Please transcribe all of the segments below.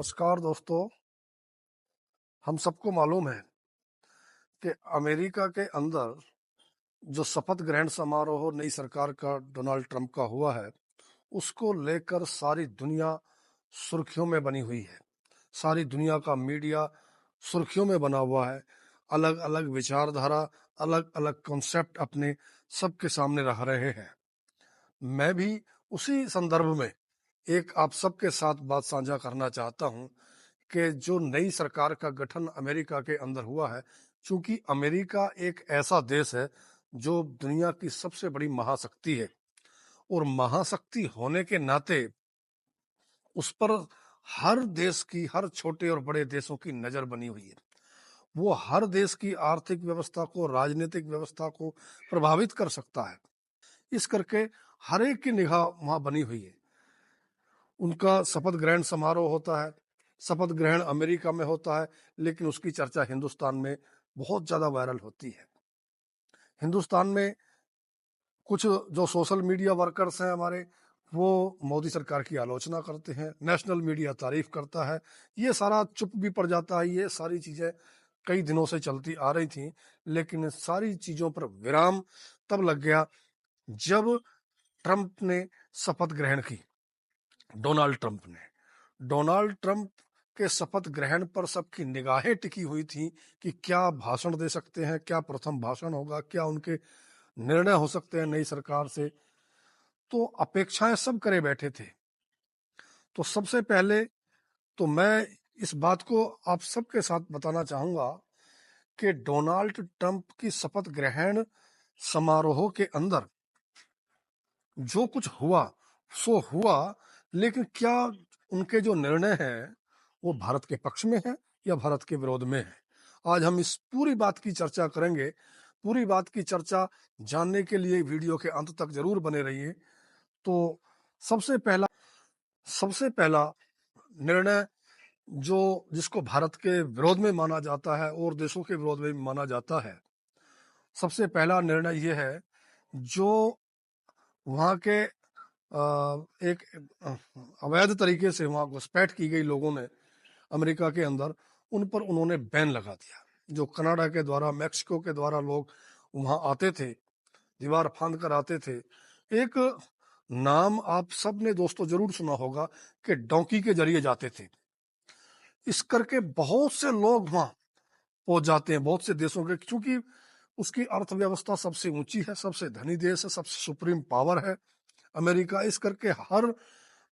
नमस्कार दोस्तों। हम सबको मालूम है कि अमेरिका के अंदर जो शपथ ग्रहण समारोह नई सरकार का डोनाल्ड ट्रंप का हुआ है, उसको लेकर सारी दुनिया सुर्खियों में बनी हुई है। सारी दुनिया का मीडिया सुर्खियों में बना हुआ है। अलग अलग विचारधारा, अलग अलग कॉन्सेप्ट अपने सबके सामने रख रहे हैं। मैं भी उसी संदर्भ में एक आप सबके साथ बात साझा करना चाहता हूं कि जो नई सरकार का गठन अमेरिका के अंदर हुआ है, चूंकि अमेरिका एक ऐसा देश है जो दुनिया की सबसे बड़ी महाशक्ति है, और महाशक्ति होने के नाते उस पर हर देश की, हर छोटे और बड़े देशों की नजर बनी हुई है। वो हर देश की आर्थिक व्यवस्था को, राजनीतिक व्यवस्था को प्रभावित कर सकता है। इस करके हर एक की निगाह वहां बनी हुई है। उनका शपथ ग्रहण समारोह होता है। शपथ ग्रहण अमेरिका में होता है, लेकिन उसकी चर्चा हिंदुस्तान में बहुत ज़्यादा वायरल होती है। हिंदुस्तान में कुछ जो सोशल मीडिया वर्कर्स हैं हमारे, वो मोदी सरकार की आलोचना करते हैं। नेशनल मीडिया तारीफ करता है। ये सारा चुप भी पड़ जाता है। ये सारी चीज़ें कई दिनों से चलती आ रही थी, लेकिन सारी चीज़ों पर विराम तब लग गया जब ट्रंप ने शपथ ग्रहण की। डोनाल्ड ट्रंप के शपथ ग्रहण पर सबकी निगाहें टिकी हुई थी कि क्या भाषण दे सकते हैं, क्या प्रथम भाषण होगा, क्या उनके निर्णय हो सकते हैं नई सरकार से। तो अपेक्षाएं सब करे बैठे थे। तो सबसे पहले तो मैं इस बात को आप सबके साथ बताना चाहूंगा कि डोनाल्ड ट्रंप की शपथ ग्रहण समारोह के अंदर जो कुछ हुआ सो हुआ, लेकिन क्या उनके जो निर्णय हैं वो भारत के पक्ष में है या भारत के विरोध में है। आज हम इस पूरी बात की चर्चा करेंगे। पूरी बात की चर्चा जानने के लिए वीडियो के अंत तक जरूर बने रहिए। तो सबसे पहला सबसे पहला निर्णय जो जिसको भारत के विरोध में माना जाता है और देशों के विरोध में माना जाता है, सबसे पहला निर्णय ये है जो वहाँ के एक अवैध तरीके से वहाँ घुसपैठ की गई लोगों ने अमेरिका के अंदर, उन पर उन्होंने बैन लगा दिया। जो कनाडा के द्वारा, मैक्सिको के द्वारा लोग वहाँ आते थे, दीवार फांद कर आते थे। एक नाम आप सब ने दोस्तों जरूर सुना होगा कि डोंकी के जरिए जाते थे। इस करके बहुत से लोग वहाँ पहुंच जाते हैं, बहुत से देशों के, क्योंकि उसकी अर्थव्यवस्था सबसे ऊंची है, सबसे धनी देश है, सबसे सुप्रीम पावर है अमेरिका। इस करके हर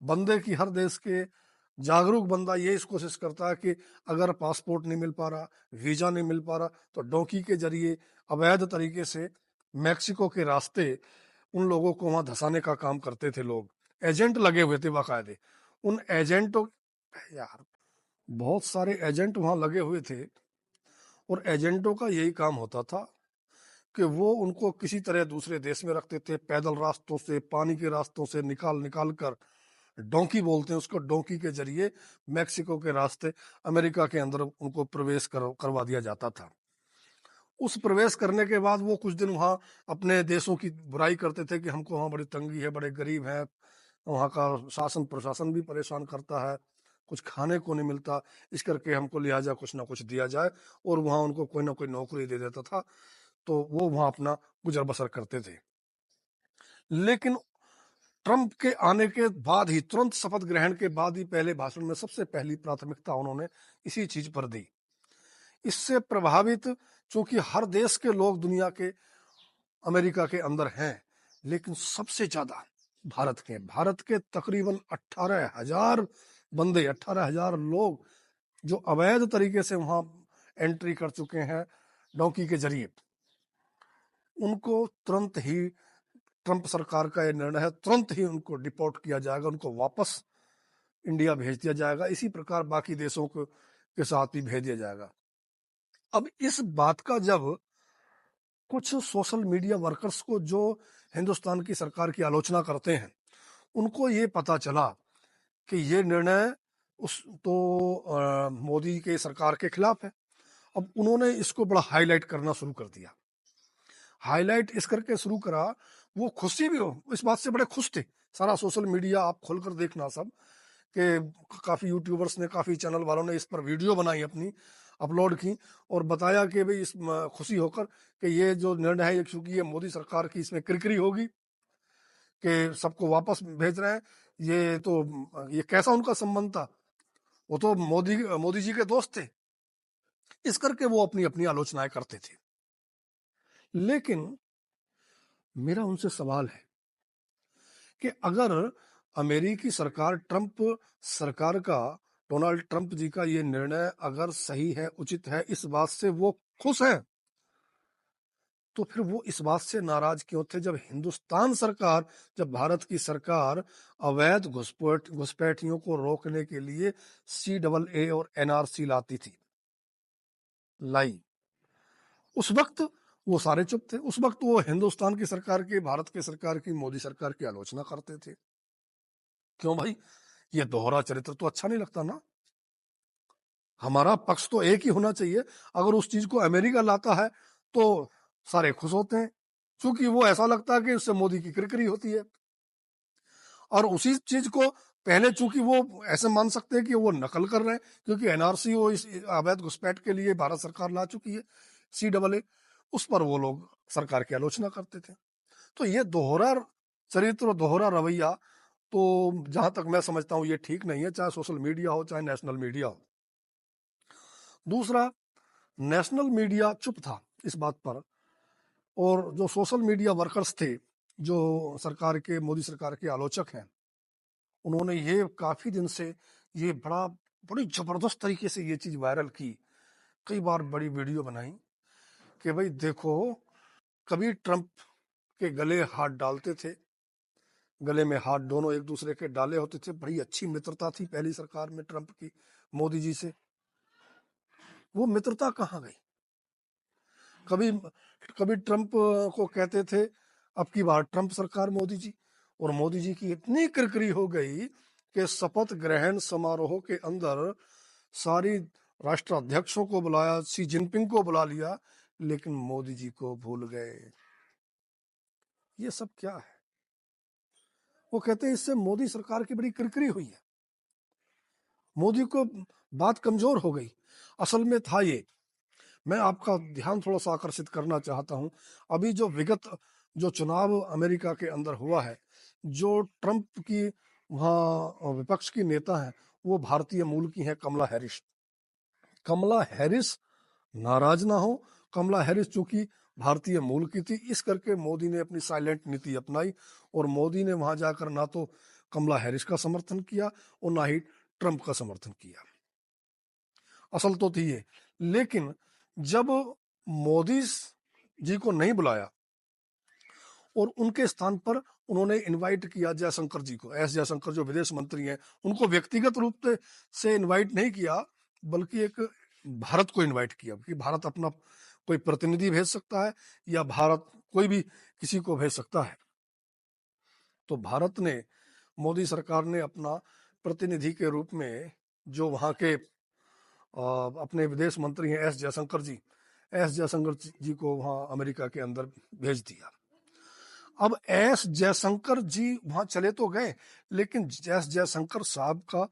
बंदे की, हर देश के जागरूक बंदा ये इस कोशिश करता है कि अगर पासपोर्ट नहीं मिल पा रहा, वीजा नहीं मिल पा रहा, तो डोंकी के जरिए अवैध तरीके से मैक्सिको के रास्ते उन लोगों को वहां धंसाने का काम करते थे। लोग एजेंट लगे हुए थे बाकायदे। उन एजेंटों, यार बहुत सारे एजेंट वहां लगे हुए थे, और एजेंटों का यही काम होता था कि वो उनको किसी तरह दूसरे देश में रखते थे। पैदल रास्तों से, पानी के रास्तों से निकाल निकाल कर, डोंकी बोलते हैं उसको, डोंकी के जरिए मैक्सिको के रास्ते अमेरिका के अंदर उनको करवा दिया जाता था। उस प्रवेश करने के बाद वो कुछ दिन वहाँ अपने देशों की बुराई करते थे कि हमको वहाँ बड़ी तंगी है, बड़े गरीब हैं, वहाँ का शासन प्रशासन भी परेशान करता है, कुछ खाने को नहीं मिलता, इस करके हमको लिहाजा कुछ ना कुछ दिया जाए। और वहाँ उनको कोई ना कोई नौकरी दे देता था, तो वो वहाँ अपना गुजर बसर करते थे। लेकिन ट्रंप के आने के बाद ही, तुरंत शपथ ग्रहण के बाद ही, पहले भाषण में सबसे पहली प्राथमिकता उन्होंने इसी चीज पर दी। इससे प्रभावित, चूंकि हर देश के लोग दुनिया के अमेरिका के अंदर हैं, लेकिन सबसे ज्यादा भारत के तकरीबन 18,000 बंदे, 18,000 लोग जो अवैध तरीके से वहां एंट्री कर चुके हैं डोंकी के जरिए, उनको तुरंत ही, ट्रंप सरकार का यह निर्णय है, तुरंत ही उनको डिपोर्ट किया जाएगा, उनको वापस इंडिया भेज दिया जाएगा। इसी प्रकार बाकी देशों को के साथ भी भेज दिया जाएगा। अब इस बात का जब कुछ सोशल मीडिया वर्कर्स को, जो हिंदुस्तान की सरकार की आलोचना करते हैं, उनको ये पता चला कि ये निर्णय उस तो मोदी के सरकार के खिलाफ है, अब उन्होंने इसको बड़ा हाईलाइट करना शुरू कर दिया। हाईलाइट इस करके शुरू करा, वो खुशी भी हो, इस बात से बड़े खुश थे। सारा सोशल मीडिया आप खोलकर देखना सब, कि काफ़ी यूट्यूबर्स ने, काफ़ी चैनल वालों ने इस पर वीडियो बनाई, अपनी अपलोड की और बताया कि भाई इस खुशी होकर कि ये जो निर्णय है, चूंकि ये मोदी सरकार की इसमें किरकिरी होगी कि सबको वापस भेज रहे हैं। ये तो ये कैसा उनका संबंध था, वो तो मोदी मोदी जी के दोस्त थे, इस करके वो अपनी अपनी आलोचनाएं करते थे। लेकिन मेरा उनसे सवाल है कि अगर अमेरिकी सरकार, ट्रंप सरकार का, डोनाल्ड ट्रंप जी का ये निर्णय अगर सही है, उचित है, इस बात से वो खुश है, तो फिर वो इस बात से नाराज क्यों थे जब हिंदुस्तान सरकार, जब भारत की सरकार अवैध घुसपैठियों को रोकने के लिए CAA और NRC लाती थी, लाई। उस वक्त वो सारे चुप थे। उस वक्त वो हिंदुस्तान की सरकार की, भारत की सरकार की, मोदी सरकार की आलोचना करते थे। क्यों भाई? ये दोहरा चरित्र तो अच्छा नहीं लगता ना। हमारा पक्ष तो एक ही होना चाहिए। अगर उस चीज को अमेरिका लाता है तो सारे खुश होते हैं, क्योंकि वो ऐसा लगता है कि उससे मोदी की किरकिरी होती है। और उसी चीज को पहले, चूंकि वो ऐसे मान सकते हैं कि वो नकल कर रहे हैं, क्योंकि NRC वो इस अवैध घुसपैठ के लिए भारत सरकार ला चुकी है, CAA, उस पर वो लोग सरकार की आलोचना करते थे। तो ये दोहरा चरित्र, दोहरा रवैया, तो जहां तक मैं समझता हूं ये ठीक नहीं है, चाहे सोशल मीडिया हो, चाहे नेशनल मीडिया हो। दूसरा, नेशनल मीडिया चुप था इस बात पर, और जो सोशल मीडिया वर्कर्स थे, जो सरकार के, मोदी सरकार के आलोचक हैं, उन्होंने ये काफी दिन से ये बड़ी जबरदस्त तरीके से ये चीज वायरल की, कई बार बड़ी वीडियो बनाई कि भाई देखो, कभी ट्रंप के गले हाथ डालते थे, गले में हाथ दोनों एक दूसरे के डाले होते थे, बड़ी अच्छी मित्रता थी पहली सरकार में ट्रंप की मोदी जी से। वो मित्रता कहाँ गई? कभी कभी ट्रंप को कहते थे अब की बार ट्रंप सरकार मोदी जी, और मोदी जी की इतनी किरकिरी हो गई कि शपथ ग्रहण समारोह के अंदर सारी राष्ट्राध्यक्षों को बुलाया, शी जिनपिंग को बुला लिया, लेकिन मोदी जी को भूल गए। ये सब क्या है? वो कहते हैं इससे मोदी सरकार की बड़ी किरकिरी हुई है, मोदी को बात कमजोर हो गई। असल में था ये, मैं आपका ध्यान थोड़ा सा आकर्षित करना चाहता हूं। अभी जो विगत जो चुनाव अमेरिका के अंदर हुआ है, जो ट्रंप की वहाँ विपक्ष की नेता है, वो भारतीय मूल की है, कमला हैरिस। कमला हैरिस नाराज ना हो, कमला हैरिस चूंकि भारतीय मूल की थी, इस करके मोदी ने अपनी साइलेंट नीति अपनाई, और मोदी ने वहां जाकर ना तो कमला हैरिस का समर्थन किया और ना ही ट्रंप का समर्थन किया। असल तो थी ये। लेकिन जब मोदी जी को नहीं बुलाया और उनके स्थान पर उन्होंने इनवाइट किया जयशंकर जी को, जयशंकर जो विदेश मंत्री हैं, उनको व्यक्तिगत रूप से इनवाइट नहीं किया, बल्कि एक भारत को इनवाइट किया कि भारत अपना कोई प्रतिनिधि भेज सकता है, या भारत कोई भी किसी को भेज सकता है। तो भारत ने, मोदी सरकार ने अपना प्रतिनिधि के रूप में जो वहाँ के अपने विदेश मंत्री हैं एस जयशंकर जी को वहाँ अमेरिका के अंदर भेज दिया। अब एस जयशंकर जी वहां चले तो गए, लेकिन एस जयशंकर साहब का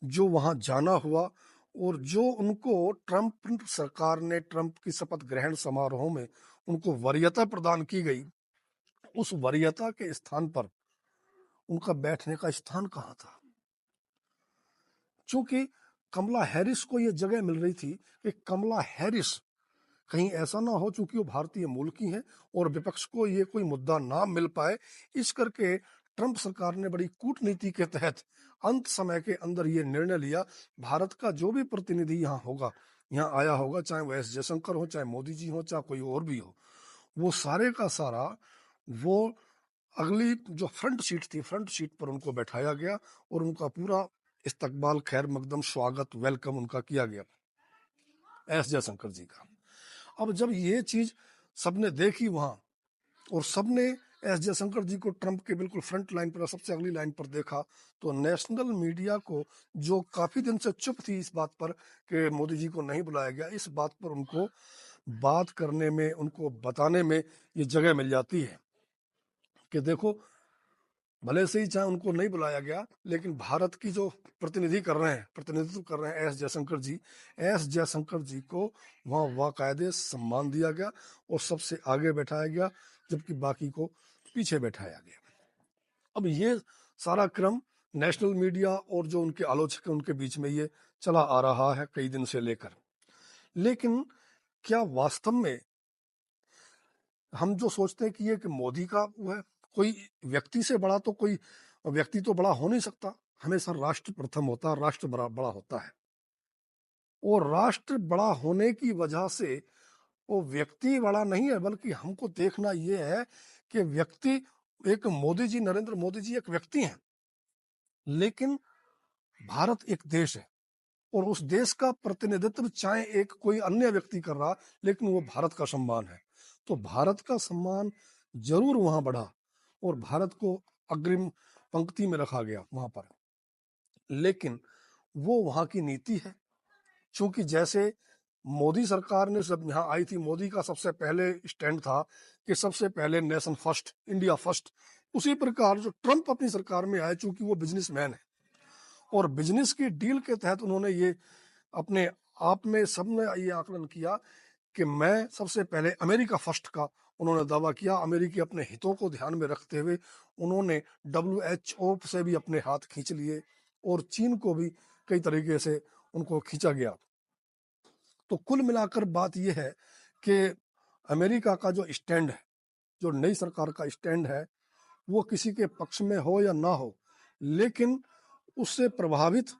जो वहां जाना हुआ, और जो उनको ट्रंप सरकार ने, ट्रंप की शपथ ग्रहण समारोह में उनको वरीयता प्रदान की गई, उस वरीयता के स्थान पर उनका बैठने का स्थान कहाँ था? चूंकि कमला हैरिस को यह जगह मिल रही थी कि कमला हैरिस कहीं ऐसा ना हो, चूंकि वो भारतीय मूल की हैं और विपक्ष को ये कोई मुद्दा ना मिल पाए, इस करके ट्रंप सरकार ने बड़ी कूटनीति के तहत अंत समय के अंदर ये निर्णय लिया, भारत का जो भी प्रतिनिधि यहाँ होगा, यहाँ आया होगा, चाहे वो एस जयशंकर हो, चाहे मोदी जी हो, चाहे कोई और भी हो, वो सारे का सारा वो अगली जो फ्रंट सीट थी, फ्रंट सीट पर उनको बैठाया गया और उनका पूरा इस्तकबाल, खैर मकदम, स्वागत, वेलकम उनका किया गया, एस जयशंकर जी का। अब जब ये चीज सबने देखी वहां, और सबने एस जयशंकर जी को ट्रंप के बिल्कुल फ्रंट लाइन पर, सबसे अगली लाइन पर देखा, तो नेशनल मीडिया को, जो काफी दिन से चुप थी इस बात पर कि मोदी जी को नहीं बुलाया गया, इस बात पर उनको बात करने में, उनको बताने में ये जगह मिल जाती है कि देखो, भले से ही चाहे उनको नहीं बुलाया गया, लेकिन भारत की जो प्रतिनिधित्व कर रहे हैं एस जयशंकर जी, एस जयशंकर जी को वहाँ बाकायदे सम्मान दिया गया और सबसे आगे बैठाया गया, जबकि बाकी को पीछे बैठाया गया। अब ये सारा क्रम नेशनल मीडिया और जो उनके आलोचक हैं उनके बीच में ये चला आ रहा है कई दिन से लेकर। लेकिन क्या वास्तव में हम जो सोचते हैं कि ये कि मोदी का वो है, कोई व्यक्ति से बड़ा तो कोई व्यक्ति तो बड़ा हो नहीं सकता, हमेशा राष्ट्र प्रथम होता है, राष्ट्र बड़ा बड़ा होता है। और राष्ट्र बड़ा होने की वजह से वो व्यक्ति बड़ा नहीं है, बल्कि हमको देखना ये है कि व्यक्ति, एक मोदी जी, नरेंद्र मोदी जी एक व्यक्ति हैं, लेकिन भारत एक देश है और उस देश का प्रतिनिधित्व चाहे एक कोई अन्य व्यक्ति कर रहा, लेकिन वो भारत का सम्मान है। तो भारत का सम्मान जरूर वहां बढ़ा और भारत को अग्रिम पंक्ति में रखा गया वहां पर। लेकिन वो वहां की नीति है, क्योंकि जैसे मोदी सरकार ने जब यहाँ आई थी, मोदी का सबसे पहले स्टैंड था कि सबसे पहले नेशन फर्स्ट, इंडिया फर्स्ट। उसी प्रकार जो ट्रंप अपनी सरकार में आए, चूंकि वो बिजनेसमैन है और बिजनेस की डील के तहत उन्होंने ये अपने आप में सबने ये आकलन किया कि मैं सबसे पहले अमेरिका फर्स्ट का उन्होंने दावा किया। अमेरिकी अपने हितों को ध्यान में रखते हुए उन्होंने WHO से भी अपने हाथ खींच लिए और चीन को भी कई तरीके से उनको खींचा गया। तो कुल मिलाकर बात यह है कि अमेरिका का जो स्टैंड है, जो नई सरकार का स्टैंड है, वो किसी के पक्ष में हो या ना हो, लेकिन उससे प्रभावित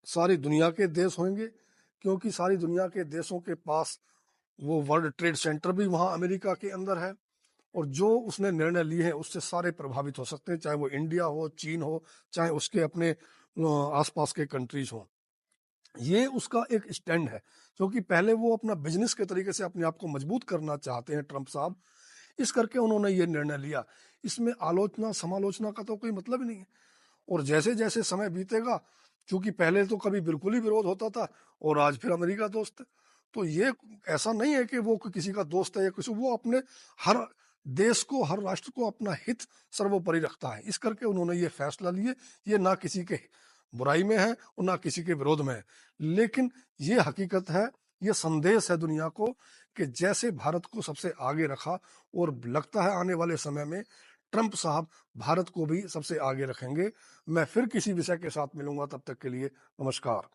सारी दुनिया के देश होंगे, क्योंकि सारी दुनिया के देशों के पास वो वर्ल्ड ट्रेड सेंटर भी वहाँ अमेरिका के अंदर है और जो उसने निर्णय लिए हैं उससे सारे प्रभावित हो सकते हैं, चाहे वो इंडिया हो, चीन हो, चाहे उसके अपने आसपास के कंट्रीज हो। ये उसका एक स्टैंड है, क्योंकि पहले वो अपना बिजनेस के तरीके से अपने आप को मजबूत करना चाहते हैं ट्रंप साहब, इस करके उन्होंने ये निर्णय लिया। इसमें आलोचना समालोचना का तो कोई मतलब ही नहीं है। और जैसे जैसे समय बीतेगा, क्योंकि पहले तो कभी बिल्कुल ही विरोध होता था और आज फिर अमेरिका दोस्त है, तो ये ऐसा नहीं है कि वो किसी का दोस्त है या किसी, वो अपने हर देश को, हर राष्ट्र को अपना हित सर्वोपरि रखता है। इस करके उन्होंने ये फैसला लिए। ये ना किसी के बुराई में है और ना किसी के विरोध में है, लेकिन ये हकीकत है, ये संदेश है दुनिया को कि जैसे भारत को सबसे आगे रखा, और लगता है आने वाले समय में ट्रंप साहब भारत को भी सबसे आगे रखेंगे। मैं फिर किसी विषय के साथ मिलूंगा, तब तक के लिए नमस्कार।